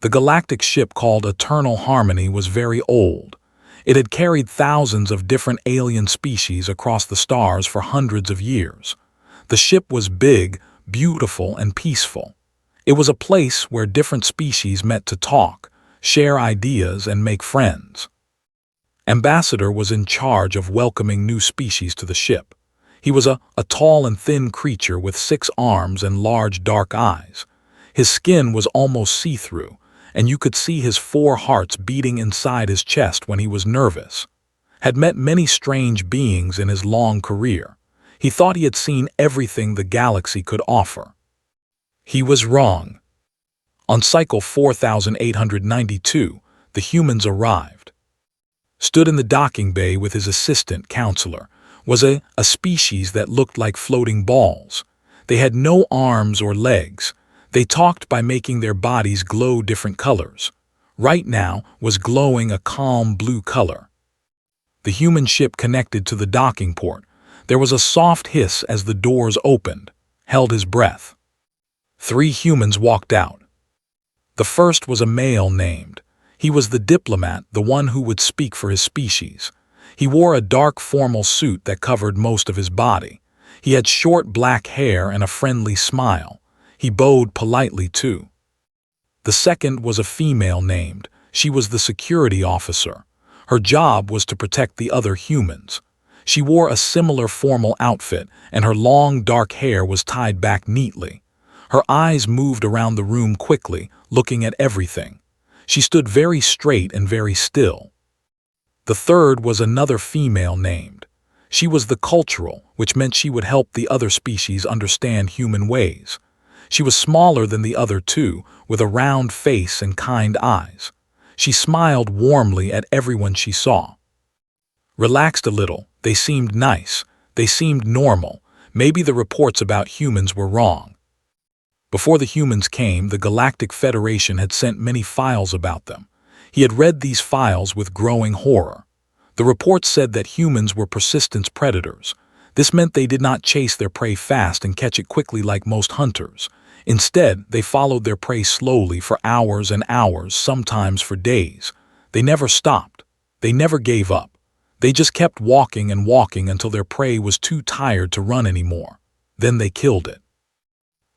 The galactic ship called Eternal Harmony was very old. It had carried thousands of different alien species across the stars for hundreds of years. The ship was big, beautiful, and peaceful. It was a place where different species met to talk, share ideas, and make friends. Ambassador was in charge of welcoming new species to the ship. He was a tall and thin creature with 6 arms and large dark eyes. His skin was almost see-through, and you could see his 4 hearts beating inside his chest when he was nervous. Had met many strange beings in his long career. He thought he had seen everything the galaxy could offer. He was wrong. On cycle 4892, the humans arrived. Stood in the docking bay with his assistant counselor was a species that looked like floating balls. They had no arms or legs. They talked by making their bodies glow different colors. Right now was glowing a calm blue color. The human ship connected to the docking port. There was a soft hiss as the doors opened. Held his breath. 3 humans walked out. The first was a male named. He was the diplomat, the one who would speak for his species. He wore a dark formal suit that covered most of his body. He had short black hair and a friendly smile. He bowed politely too. The second was a female named. She was the security officer. Her job was to protect the other humans. She wore a similar formal outfit, and her long dark hair was tied back neatly. Her eyes moved around the room quickly, looking at everything. She stood very straight and very still. The third was another female named. She was the cultural, which meant she would help the other species understand human ways. She was smaller than the other 2, with a round face and kind eyes. She smiled warmly at everyone she saw. Relaxed a little, they seemed nice, they seemed normal. Maybe the reports about humans were wrong. Before the humans came, the Galactic Federation had sent many files about them. He had read these files with growing horror. The reports said that humans were persistent predators. This meant they did not chase their prey fast and catch it quickly like most hunters. Instead, they followed their prey slowly for hours and hours, sometimes for days. They never stopped. They never gave up. They just kept walking and walking until their prey was too tired to run anymore. Then they killed it.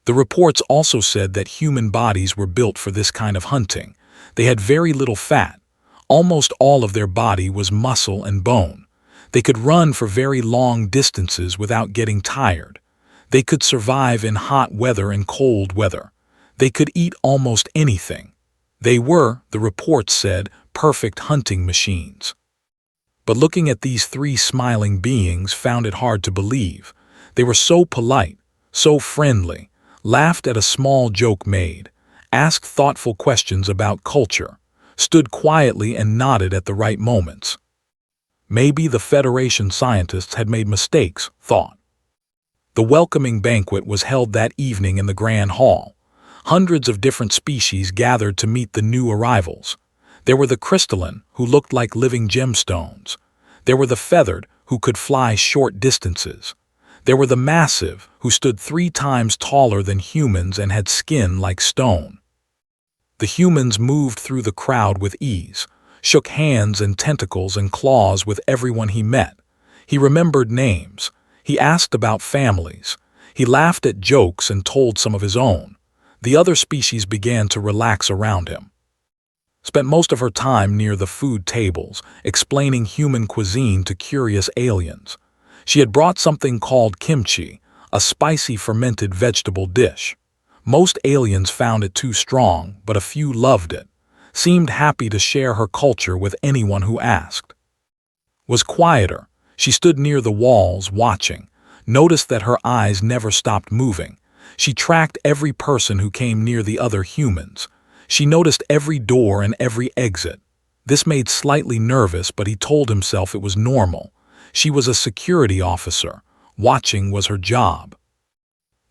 The reports also said that human bodies were built for this kind of hunting. They had very little fat. Almost all of their body was muscle and bone. They could run for very long distances without getting tired. They could survive in hot weather and cold weather. They could eat almost anything. They were, the reports said, perfect hunting machines. But looking at these 3 smiling beings found it hard to believe. They were so polite, so friendly, laughed at a small joke made, asked thoughtful questions about culture, stood quietly and nodded at the right moments. Maybe the Federation scientists had made mistakes, thought. The welcoming banquet was held that evening in the Grand Hall. Hundreds of different species gathered to meet the new arrivals. There were the crystalline, who looked like living gemstones. There were the feathered, who could fly short distances. There were the massive, who stood 3 times taller than humans and had skin like stone. The humans moved through the crowd with ease, shook hands and tentacles and claws with everyone he met. He remembered names. He asked about families. He laughed at jokes and told some of his own. The other species began to relax around him. Spent most of her time near the food tables, explaining human cuisine to curious aliens. She had brought something called kimchi, a spicy fermented vegetable dish. Most aliens found it too strong, but a few loved it, seemed happy to share her culture with anyone who asked. Was quieter. She stood near the walls, watching, noticed that her eyes never stopped moving. She tracked every person who came near the other humans. She noticed every door and every exit. This made slightly nervous, but he told himself it was normal. She was a security officer. Watching was her job.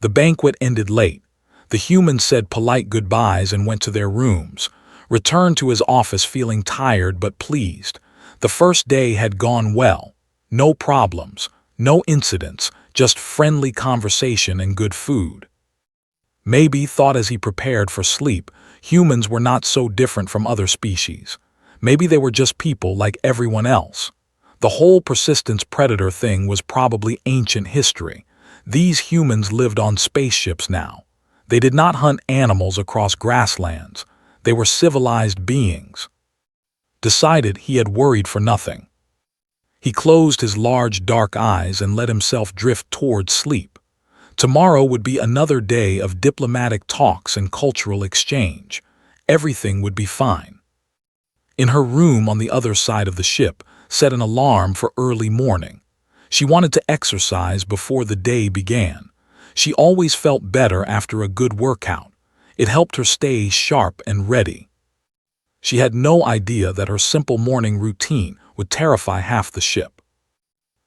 The banquet ended late. The humans said polite goodbyes and went to their rooms, returned to his office feeling tired but pleased. The first day had gone well. No problems, no incidents, just friendly conversation and good food. Maybe, thought as he prepared for sleep, Humans were not so different from other species. Maybe they were just people like everyone else. The whole persistence predator thing was probably ancient history. These humans lived on spaceships now. They did not hunt animals across grasslands. They were civilized beings. Decided he had worried for nothing. He closed his large dark eyes and let himself drift toward sleep. Tomorrow would be another day of diplomatic talks and cultural exchange. Everything would be fine. In her room on the other side of the ship, set an alarm for early morning. She wanted to exercise before the day began. She always felt better after a good workout. It helped her stay sharp and ready. She had no idea that her simple morning routine would terrify half the ship.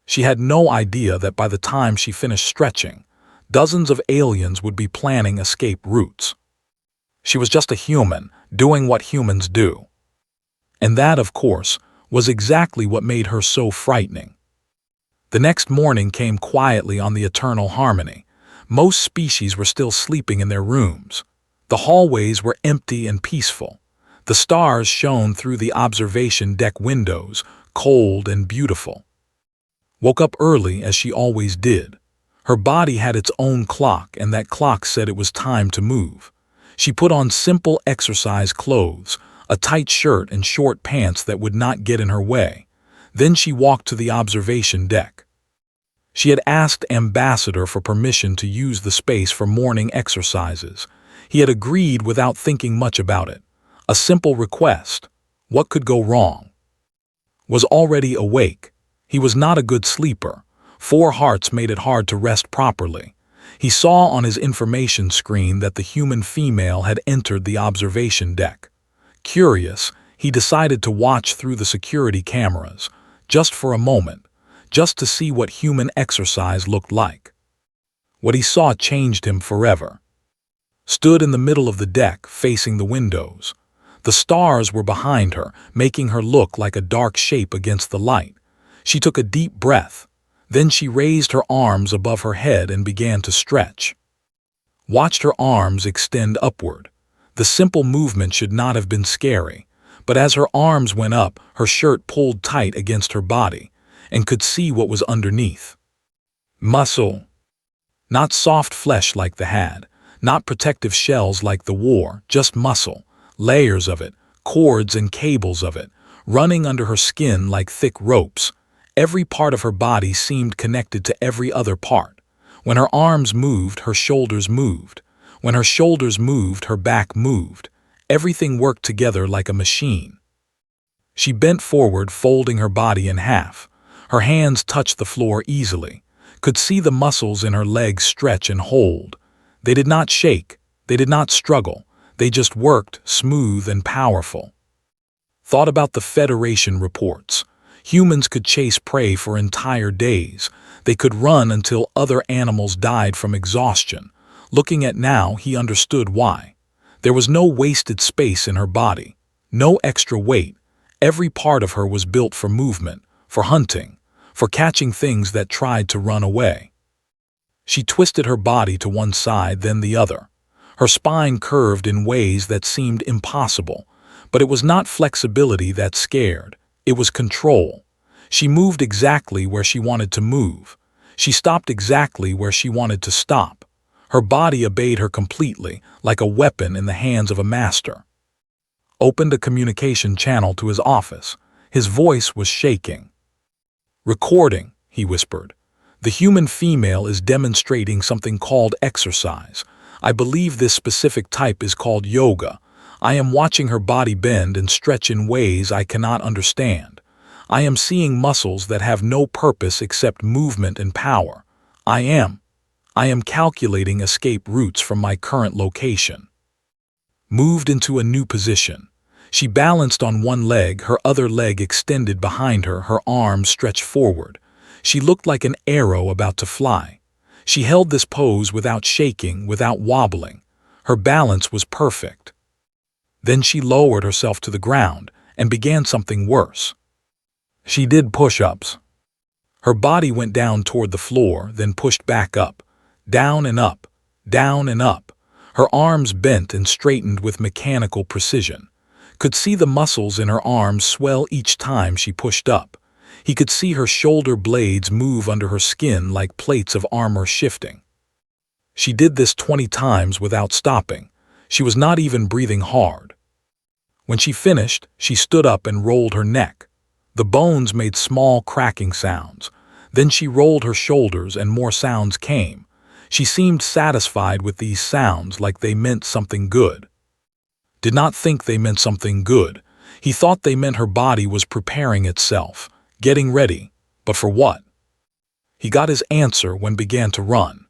She had no idea that by the time she finished stretching, dozens of aliens would be planning escape routes. She was just a human, doing what humans do. And that, of course, was exactly what made her so frightening. The next morning came quietly on the Eternal Harmony. Most species were still sleeping in their rooms. The hallways were empty and peaceful. The stars shone through the observation deck windows, cold and beautiful. Woke up early as she always did. Her body had its own clock, and that clock said it was time to move. She put on simple exercise clothes, a tight shirt and short pants that would not get in her way. Then she walked to the observation deck. She had asked Ambassador for permission to use the space for morning exercises. He had agreed without thinking much about it. A simple request. What could go wrong? Was already awake. He was not a good sleeper. 4 hearts made it hard to rest properly. He saw on his information screen that the human female had entered the observation deck. Curious, he decided to watch through the security cameras, just for a moment, just to see what human exercise looked like. What he saw changed him forever. Stood in the middle of the deck, facing the windows. The stars were behind her, making her look like a dark shape against the light. She took a deep breath. Then she raised her arms above her head and began to stretch. Watched her arms extend upward. The simple movement should not have been scary, but as her arms went up, her shirt pulled tight against her body, and could see what was underneath. Muscle. Not soft flesh like the had, not protective shells like the war, just muscle, layers of it, cords and cables of it, running under her skin like thick ropes. Every part of her body seemed connected to every other part. When her arms moved, her shoulders moved. When her shoulders moved, her back moved. Everything worked together like a machine. She bent forward, folding her body in half. Her hands touched the floor easily. Could see the muscles in her legs stretch and hold. They did not shake. They did not struggle. They just worked, smooth and powerful. Thought about the Federation reports. Humans could chase prey for entire days. They could run until other animals died from exhaustion. Looking at now, he understood why. There was no wasted space in her body. No extra weight. Every part of her was built for movement, for hunting, for catching things that tried to run away. She twisted her body to one side, then the other. Her spine curved in ways that seemed impossible, but it was not flexibility that scared. It was control. She moved exactly where she wanted to move. She stopped exactly where she wanted to stop. Her body obeyed her completely, like a weapon in the hands of a master. Opened a communication channel to his office. His voice was shaking. "Recording," he whispered. "The human female is demonstrating something called exercise. I believe this specific type is called yoga. I am watching her body bend and stretch in ways I cannot understand. I am seeing muscles that have no purpose except movement and power. I am calculating escape routes from my current location." Moved into a new position. She balanced on one leg, her other leg extended behind her, her arms stretched forward. She looked like an arrow about to fly. She held this pose without shaking, without wobbling. Her balance was perfect. Then she lowered herself to the ground and began something worse. She did push-ups. Her body went down toward the floor, then pushed back up, down and up, down and up. Her arms bent and straightened with mechanical precision. Could see the muscles in her arms swell each time she pushed up. He could see her shoulder blades move under her skin like plates of armor shifting. She did this 20 times without stopping. She was not even breathing hard. When she finished, she stood up and rolled her neck. The bones made small cracking sounds. Then she rolled her shoulders and more sounds came. She seemed satisfied with these sounds, like they meant something good. Did not think they meant something good. He thought they meant her body was preparing itself, getting ready. But for what? He got his answer when began to run.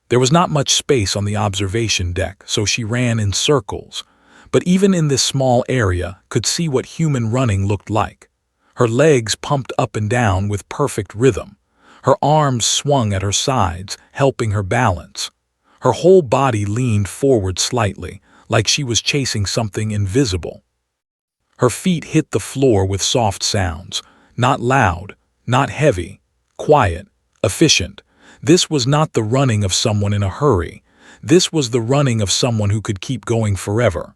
There was not much space on the observation deck, so she ran in circles. But even in this small area, could see what human running looked like. Her legs pumped up and down with perfect rhythm. Her arms swung at her sides, helping her balance. Her whole body leaned forward slightly, like she was chasing something invisible. Her feet hit the floor with soft sounds, not loud, not heavy, quiet, efficient. This was not the running of someone in a hurry. This was the running of someone who could keep going forever.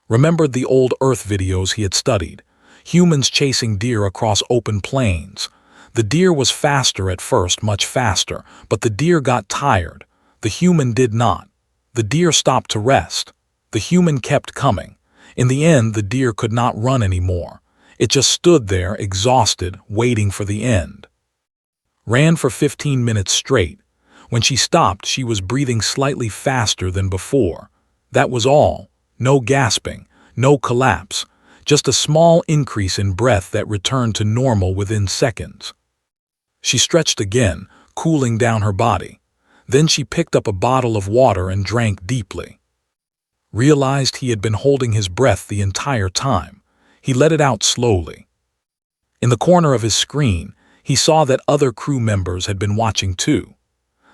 Remembered the old Earth videos he had studied. Humans chasing deer across open plains. The deer was faster at first, much faster, but the deer got tired. The human did not. The deer stopped to rest. The human kept coming. In the end, the deer could not run anymore. It just stood there, exhausted, waiting for the end. Ran for 15 minutes straight. When she stopped, she was breathing slightly faster than before. That was all. No gasping, no collapse. Just a small increase in breath that returned to normal within seconds. She stretched again, cooling down her body. Then she picked up a bottle of water and drank deeply. Realized he had been holding his breath the entire time. He let it out slowly. In the corner of his screen, he saw that other crew members had been watching too.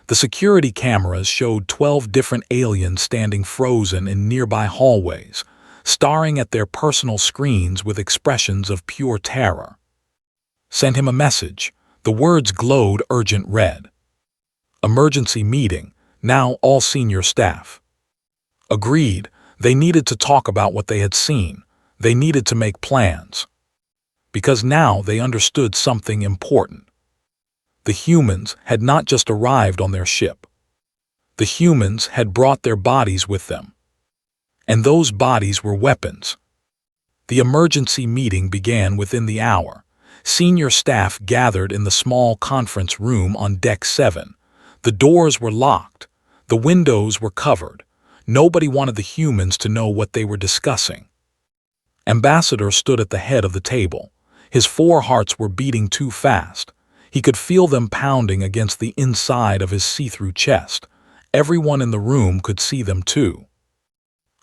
The security cameras showed 12 different aliens standing frozen in nearby hallways, staring at their personal screens with expressions of pure terror. Sent him a message. The words glowed urgent red. Emergency meeting, now all senior staff. Agreed, they needed to talk about what they had seen. They needed to make plans. Because now they understood something important. The humans had not just arrived on their ship. The humans had brought their bodies with them. And those bodies were weapons. The emergency meeting began within the hour. Senior staff gathered in the small conference room on Deck 7. The doors were locked. The windows were covered. Nobody wanted the humans to know what they were discussing. Ambassador stood at the head of the table. His 4 hearts were beating too fast. He could feel them pounding against the inside of his see-through chest. Everyone in the room could see them too.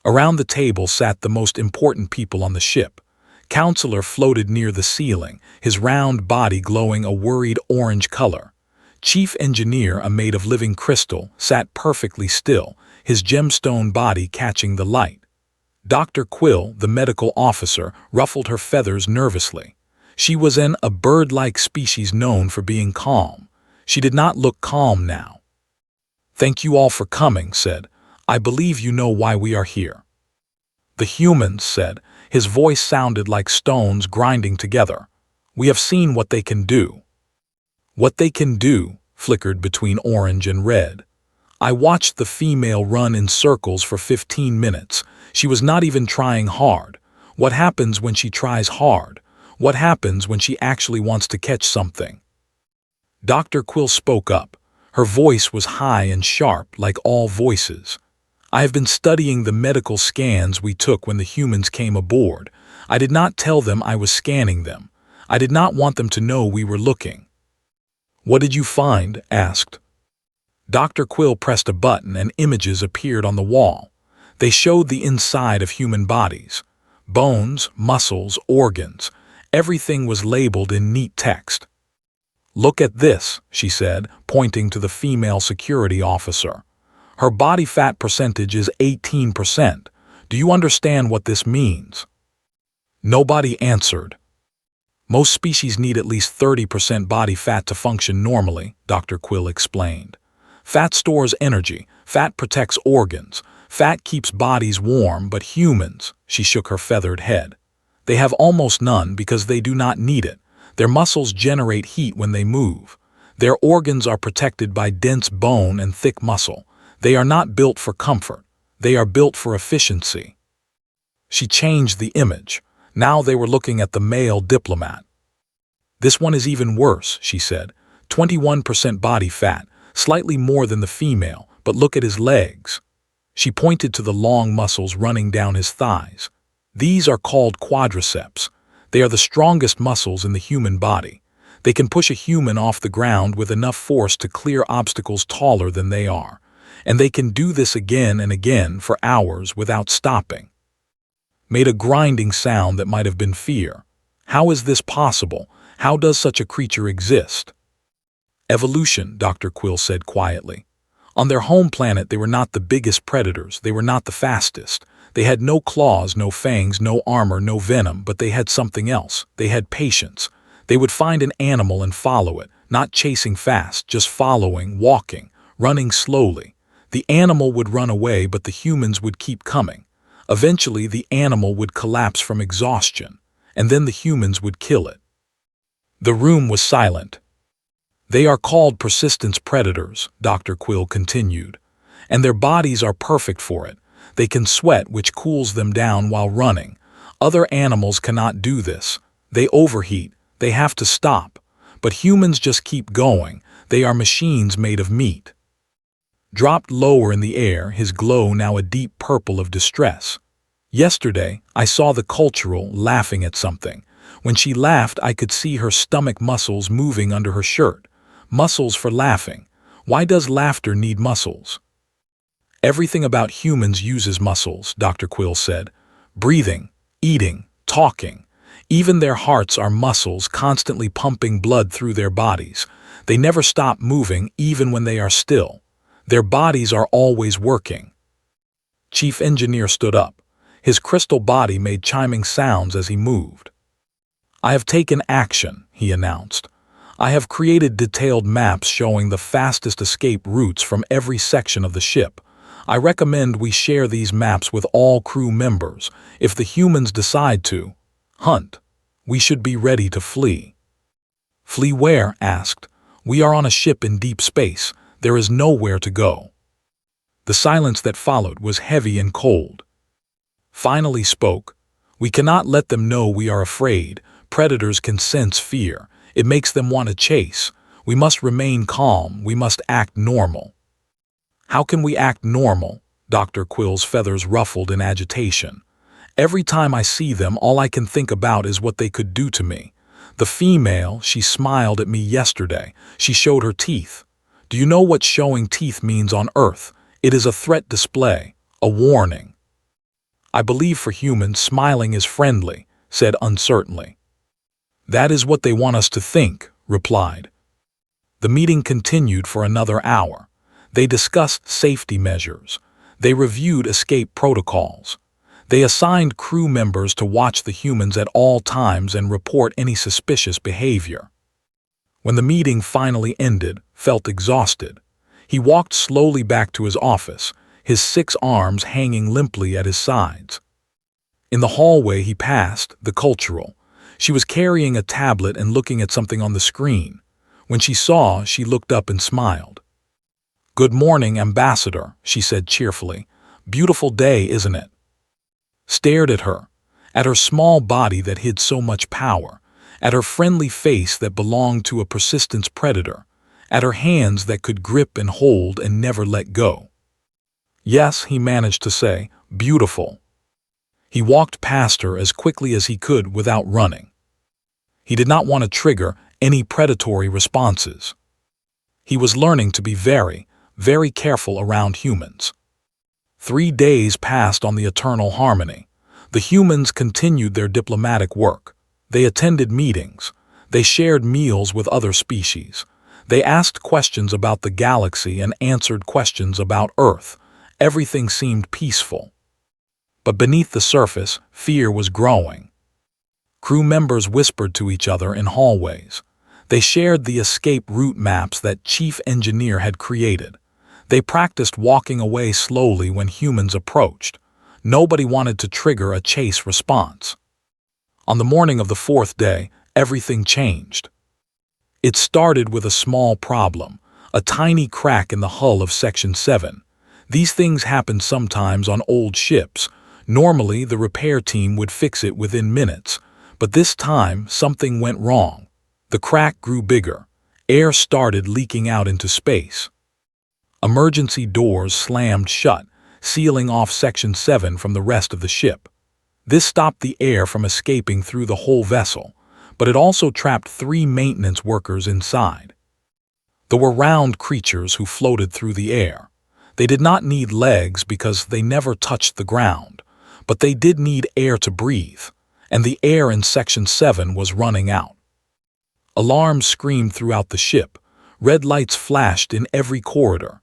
Around the table sat the most important people on the ship. Counselor floated near the ceiling, his round body glowing a worried orange color. Chief Engineer, a made of living crystal, sat perfectly still, his gemstone body catching the light. Dr. Quill, the medical officer, ruffled her feathers nervously. She was a bird-like species known for being calm. She did not look calm now. "Thank you all for coming," said. "I believe you know why we are here." "The humans," said. His voice sounded like stones grinding together. "We have seen what they can do." "What they can do," flickered between orange and red. "I watched the female run in circles for 15 minutes. She was not even trying hard. What happens when she tries hard? What happens when she actually wants to catch something?" Dr. Quill spoke up. Her voice was high and sharp, like all voices. "I have been studying the medical scans we took when the humans came aboard. I did not tell them I was scanning them. I did not want them to know we were looking." "What did you find?" asked. Dr. Quill pressed a button and images appeared on the wall. They showed the inside of human bodies. Bones, muscles, organs. Everything was labeled in neat text. "Look at this," she said, pointing to the female security officer. "Her body fat percentage is 18%. Do you understand what this means?" Nobody answered. "Most species need at least 30% body fat to function normally," Dr. Quill explained. Fat stores energy, fat protects organs, fat keeps bodies warm, but humans, she shook her feathered head. They have almost none because they do not need it. Their muscles generate heat when they move. Their organs are protected by dense bone and thick muscle. They are not built for comfort. They are built for efficiency. She changed the image. Now they were looking at the male diplomat. This one is even worse, she said. 21% body fat, slightly more than the female, but look at his legs. She pointed to the long muscles running down his thighs. These are called quadriceps. They are the strongest muscles in the human body. They can push a human off the ground with enough force to clear obstacles taller than they are. And they can do this again and again for hours without stopping. Made a grinding sound that might have been fear. How is this possible? How does such a creature exist? Evolution, Dr. Quill said quietly. On their home planet, they were not the biggest predators. They were not the fastest. They had no claws, no fangs, no armor, no venom, but they had something else. They had patience. They would find an animal and follow it, not chasing fast, just following, walking, running slowly. The animal would run away, but the humans would keep coming. Eventually, the animal would collapse from exhaustion, and then the humans would kill it. The room was silent. They are called persistence predators, Dr. Quill continued, and their bodies are perfect for it. They can sweat, which cools them down while running. Other animals cannot do this. They overheat. They have to stop. But humans just keep going. They are machines made of meat. Dropped lower in the air, his glow now a deep purple of distress. Yesterday, I saw the cultural laughing at something. When she laughed, I could see her stomach muscles moving under her shirt. Muscles for laughing. Why does laughter need muscles? Everything about humans uses muscles, Dr. Quill said. Breathing, eating, talking. Even their hearts are muscles constantly pumping blood through their bodies. They never stop moving even when they are still. Their bodies are always working. Chief Engineer stood up. His crystal body made chiming sounds as he moved. I have taken action, he announced. I have created detailed maps showing the fastest escape routes from every section of the ship. I recommend we share these maps with all crew members. If the humans decide to hunt, we should be ready to flee. Flee where? Asked. We are on a ship in deep space. There is nowhere to go. The silence that followed was heavy and cold. Finally spoke. We cannot let them know we are afraid. Predators can sense fear. It makes them want to chase. We must remain calm. We must act normal. How can we act normal? Dr. Quill's feathers ruffled in agitation. Every time I see them, all I can think about is what they could do to me. The female, she smiled at me yesterday. She showed her teeth. Do you know what showing teeth means on Earth? It is a threat display, a warning. I believe for humans, smiling is friendly, said uncertainly. That is what they want us to think, replied. The meeting continued for another hour. They discussed safety measures. They reviewed escape protocols. They assigned crew members to watch the humans at all times and report any suspicious behavior. When the meeting finally ended, felt exhausted. He walked slowly back to his office, his 6 arms hanging limply at his sides. In the hallway he passed the cultural. She was carrying a tablet and looking at something on the screen. When she saw, she looked up and smiled. Good morning, Ambassador, she said cheerfully. Beautiful day, isn't it? Stared at her small body that hid so much power, at her friendly face that belonged to a persistence predator, at her hands that could grip and hold and never let go. Yes, he managed to say, beautiful. He walked past her as quickly as he could without running. He did not want to trigger any predatory responses. He was learning to be very, very careful around humans. 3 days passed on the Eternal Harmony. The humans continued their diplomatic work. They attended meetings. They shared meals with other species. They asked questions about the galaxy and answered questions about Earth. Everything seemed peaceful. But beneath the surface, fear was growing. Crew members whispered to each other in hallways. They shared the escape route maps that Chief Engineer had created. They practiced walking away slowly when humans approached. Nobody wanted to trigger a chase response. On the morning of the fourth day, everything changed. It started with a small problem, a tiny crack in the hull of Section 7. These things happened sometimes on old ships. Normally, the repair team would fix it within minutes, but this time something went wrong. The crack grew bigger. Air started leaking out into space. Emergency doors slammed shut, sealing off Section 7 from the rest of the ship. This stopped the air from escaping through the whole vessel, but it also trapped 3 maintenance workers inside. There were round creatures who floated through the air. They did not need legs because they never touched the ground, but they did need air to breathe, and the air in Section 7 was running out. Alarms screamed throughout the ship. Red lights flashed in every corridor.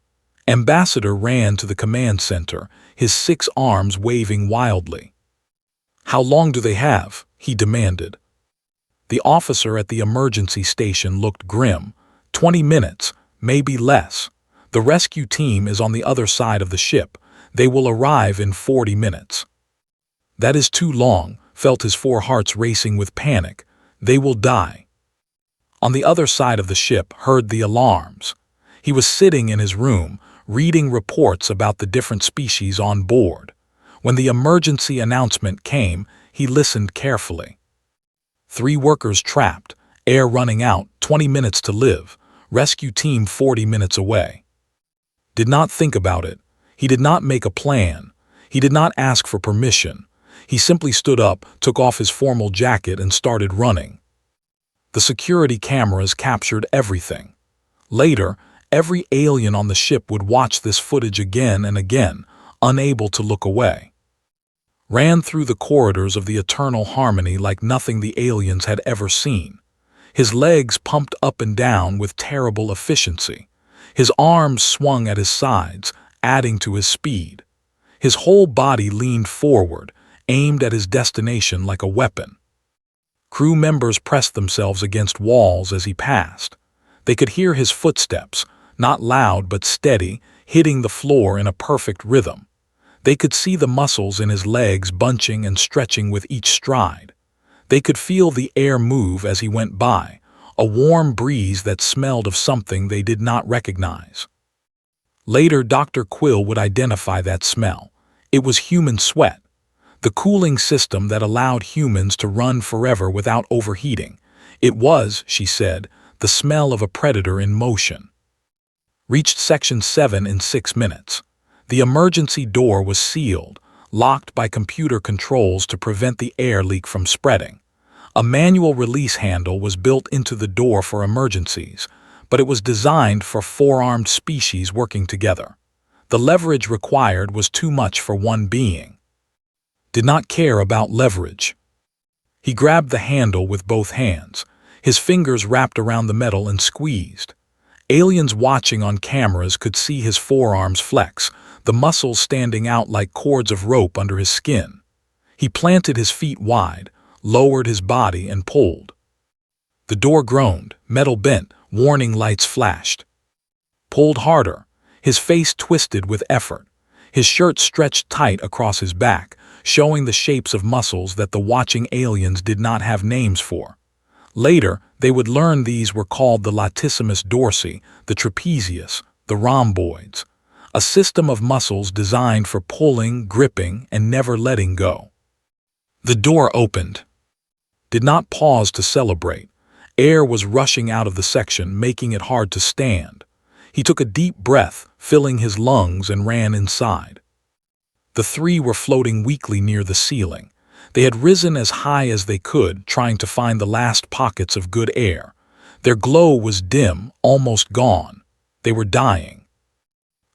Ambassador ran to the command center, his 6 arms waving wildly. "How long do they have?" he demanded. The officer at the emergency station looked grim. 20 minutes, maybe less. The rescue team is on the other side of the ship. They will arrive in 40 minutes. That is too long, felt his 4 hearts racing with panic. They will die. On the other side of the ship, heard the alarms. He was sitting in his room, reading reports about the different species on board. When the emergency announcement came, he listened carefully. 3 workers trapped, air running out, 20 minutes to live, rescue team 40 minutes away. Did not think about it. He did not make a plan. He did not ask for permission. He simply stood up, took off his formal jacket, and started running. The security cameras captured everything. Later, every alien on the ship would watch this footage again and again, unable to look away. Ran through the corridors of the Eternal Harmony like nothing the aliens had ever seen. His legs pumped up and down with terrible efficiency. His arms swung at his sides, adding to his speed. His whole body leaned forward, aimed at his destination like a weapon. Crew members pressed themselves against walls as he passed. They could hear his footsteps, not loud but steady, hitting the floor in a perfect rhythm. They could see the muscles in his legs bunching and stretching with each stride. They could feel the air move as he went by, a warm breeze that smelled of something they did not recognize. Later, Dr. Quill would identify that smell. It was human sweat, the cooling system that allowed humans to run forever without overheating. It was, she said, the smell of a predator in motion. Reached Section 7 in 6 minutes. The emergency door was sealed, locked by computer controls to prevent the air leak from spreading. A manual release handle was built into the door for emergencies, but it was designed for 4-armed species working together. The leverage required was too much for one being. Did not care about leverage. He grabbed the handle with both hands. His fingers wrapped around the metal and squeezed. Aliens watching on cameras could see his forearms flex, the muscles standing out like cords of rope under his skin. He planted his feet wide, lowered his body, and pulled. The door groaned, metal bent, warning lights flashed. Pulled harder. His face twisted with effort. His shirt stretched tight across his back, showing the shapes of muscles that the watching aliens did not have names for. Later, they would learn these were called the latissimus dorsi, the trapezius, the rhomboids, a system of muscles designed for pulling, gripping, and never letting go. The door opened. Did not pause to celebrate. Air was rushing out of the section, making it hard to stand. He took a deep breath, filling his lungs, and ran inside. The 3 were floating weakly near the ceiling. They had risen as high as they could, trying to find the last pockets of good air. Their glow was dim, almost gone. They were dying.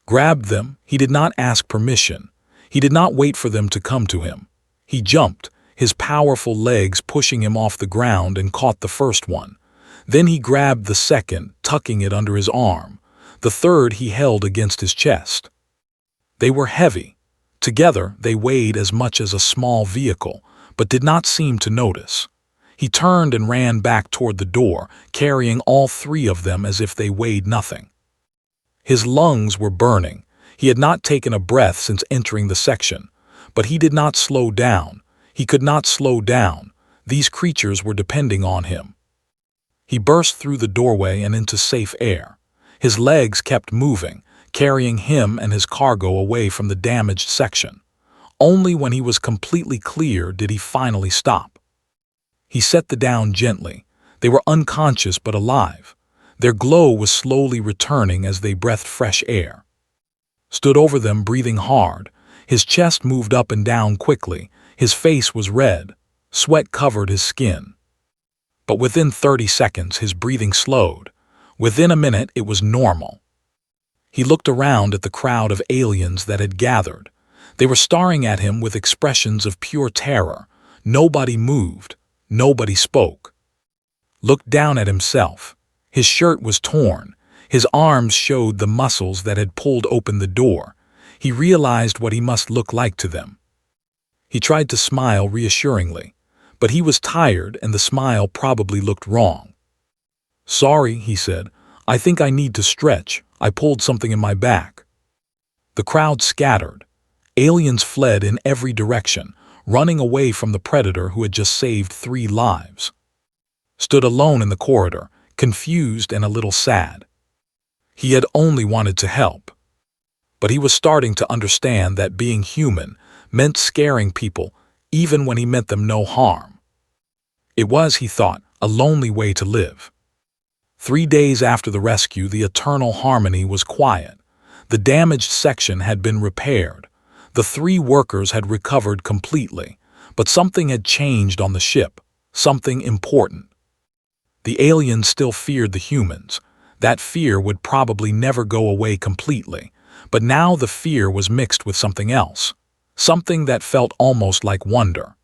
Grabbed them. He did not ask permission. He did not wait for them to come to him. He jumped, his powerful legs pushing him off the ground, and caught the first one. Then he grabbed the second, tucking it under his arm. The third he held against his chest. They were heavy. Together, they weighed as much as a small vehicle, but did not seem to notice. He turned and ran back toward the door, carrying all 3 of them as if they weighed nothing. His lungs were burning. He had not taken a breath since entering the section. But he did not slow down. He could not slow down. These creatures were depending on him. He burst through the doorway and into safe air. His legs kept moving, carrying him and his cargo away from the damaged section. Only when he was completely clear did he finally stop. He set them down gently. They were unconscious but alive. Their glow was slowly returning as they breathed fresh air. Stood over them, breathing hard. His chest moved up and down quickly. His face was red. Sweat covered his skin. But within 30 seconds, his breathing slowed. Within a minute, it was normal. He looked around at the crowd of aliens that had gathered. They were staring at him with expressions of pure terror. Nobody moved. Nobody spoke. Looked down at himself. His shirt was torn. His arms showed the muscles that had pulled open the door. He realized what he must look like to them. He tried to smile reassuringly, but he was tired and the smile probably looked wrong. "Sorry," he said. "I think I need to stretch. I pulled something in my back." The crowd scattered. Aliens fled in every direction, running away from the predator who had just saved 3 lives. Stood alone in the corridor, confused and a little sad. He had only wanted to help. But he was starting to understand that being human meant scaring people, even when he meant them no harm. It was, he thought, a lonely way to live. 3 days after the rescue, the Eternal Harmony was quiet. The damaged section had been repaired. The 3 workers had recovered completely, but something had changed on the ship, something important. The aliens still feared the humans. That fear would probably never go away completely, but now the fear was mixed with something else, something that felt almost like wonder.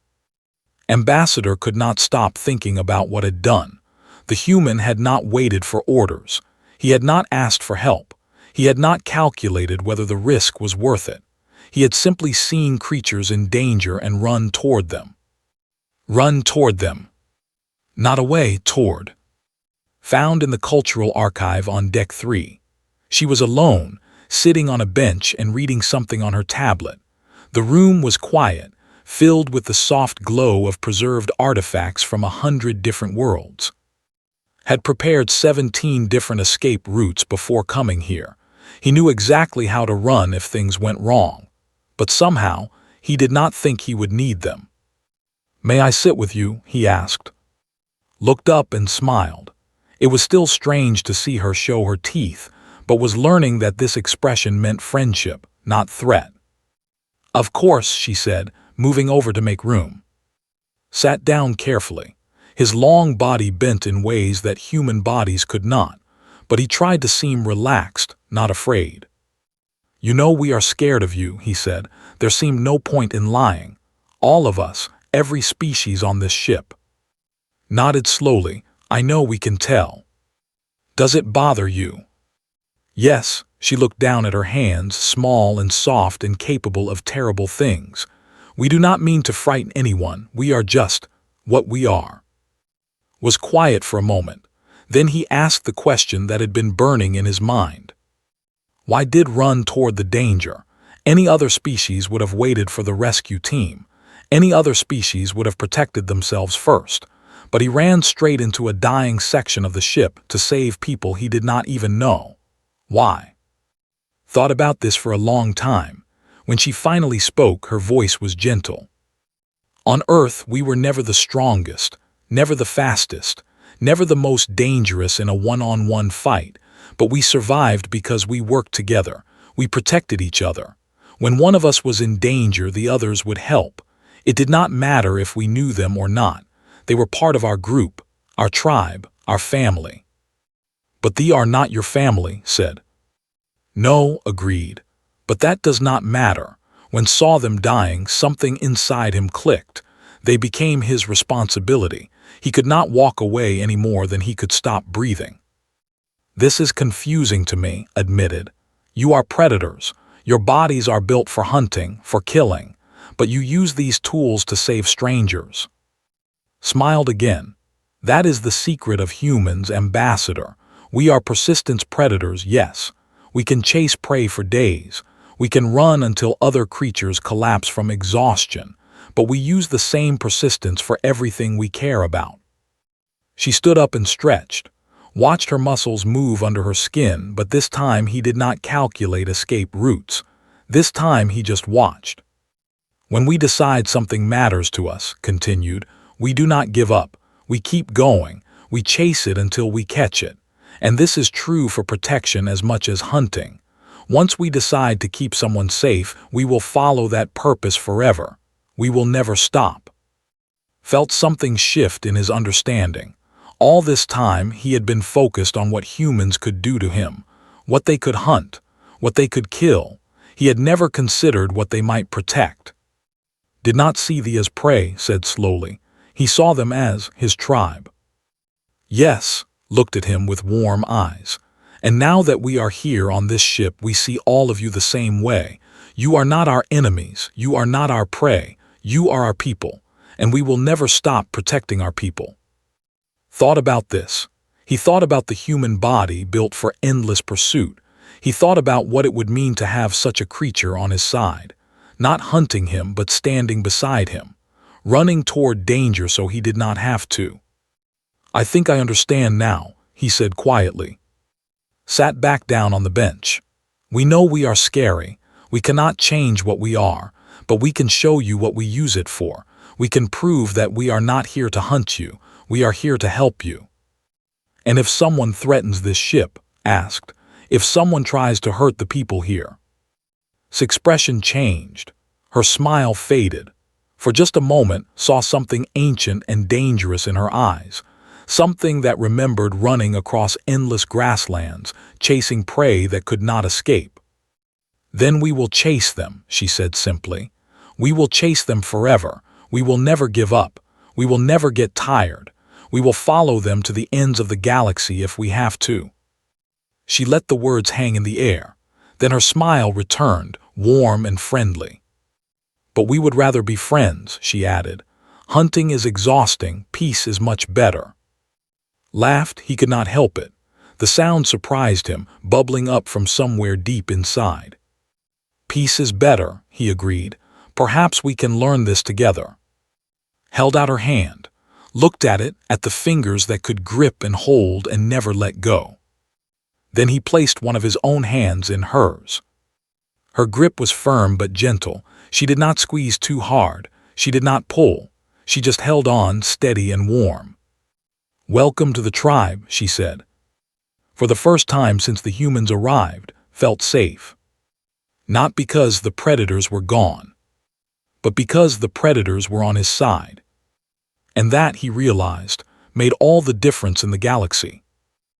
Ambassador could not stop thinking about what had done. The human had not waited for orders. He had not asked for help. He had not calculated whether the risk was worth it. He had simply seen creatures in danger and run toward them. Run toward them. Not away, toward. Found in the cultural archive on Deck 3. She was alone, sitting on a bench and reading something on her tablet. The room was quiet, filled with the soft glow of preserved artifacts from 100 different worlds. Had prepared 17 different escape routes before coming here. He knew exactly how to run if things went wrong. But somehow, he did not think he would need them. "May I sit with you?" he asked. Looked up and smiled. It was still strange to see her show her teeth, but was learning that this expression meant friendship, not threat. "Of course," she said, moving over to make room. Sat down carefully. His long body bent in ways that human bodies could not, but he tried to seem relaxed, not afraid. "You know we are scared of you," he said. There seemed no point in lying. "All of us, every species on this ship." Nodded slowly. "I know we can tell." "Does it bother you?" "Yes." She looked down at her hands, small and soft and capable of terrible things. "We do not mean to frighten anyone. We are just what we are." Was quiet for a moment. Then he asked the question that had been burning in his mind. Why did run toward the danger? Any other species would have waited for the rescue team. Any other species would have protected themselves first. But he ran straight into a dying section of the ship to save people he did not even know. Why? Thought about this for a long time. When she finally spoke, her voice was gentle. On Earth, we were never the strongest, never the fastest, never the most dangerous in a one-on-one fight, but we survived because we worked together. We protected each other. When one of us was in danger, the others would help. It did not matter if we knew them or not. They were part of our group, our tribe, our family. "But they are not your family," said. "No," agreed. "But that does not matter." When saw them dying, something inside him clicked. They became his responsibility. He could not walk away any more than he could stop breathing. "This is confusing to me," admitted. "You are predators. Your bodies are built for hunting, for killing, but you use these tools to save strangers." Smiled again. "That is the secret of humans, Ambassador. We are persistent predators, yes. We can chase prey for days. We can run until other creatures collapse from exhaustion, but we use the same persistence for everything we care about. She stood up and stretched, watched her muscles move under her skin, but this time he did not calculate escape routes. This time he just watched. When we decide something matters to us, continued, we do not give up. We keep going. We chase it until we catch it. And this is true for protection as much as hunting. Once we decide to keep someone safe, we will follow that purpose forever. We will never stop. Felt something shift in his understanding. All this time he had been focused on what humans could do to him, what they could hunt, what they could kill. He had never considered what they might protect. Did not see thee as prey, said slowly. He saw them as his tribe. Yes, looked at him with warm eyes. And now that we are here on this ship, we see all of you the same way. You are not our enemies. You are not our prey. You are our people, and we will never stop protecting our people. Thought about this. He thought about the human body built for endless pursuit. He thought about what it would mean to have such a creature on his side, not hunting him but standing beside him, running toward danger so he did not have to. I think I understand now, he said quietly. Sat back down on the bench. We know we are scary. We cannot change what we are, but we can show you what we use it for. We can prove that we are not here to hunt you. We are here to help you. And if someone threatens this ship, asked, if someone tries to hurt the people here. His expression changed. Her smile faded. For just a moment, saw something ancient and dangerous in her eyes. Something that remembered running across endless grasslands, chasing prey that could not escape. Then we will chase them, she said simply. We will chase them forever. We will never give up. We will never get tired. We will follow them to the ends of the galaxy if we have to. She let the words hang in the air. Then her smile returned, warm and friendly. But we would rather be friends, she added. Hunting is exhausting, peace is much better. Laughed, he could not help it. The sound surprised him, bubbling up from somewhere deep inside. Peace is better, he agreed. Perhaps we can learn this together. Held out her hand, looked at it, at the fingers that could grip and hold and never let go. Then he placed one of his own hands in hers. Her grip was firm but gentle. She did not squeeze too hard. She did not pull. She just held on, steady and warm. Welcome to the tribe, she said. For the first time since the humans arrived, felt safe. Not because the predators were gone, but because the predators were on his side. And that, he realized, made all the difference in the galaxy.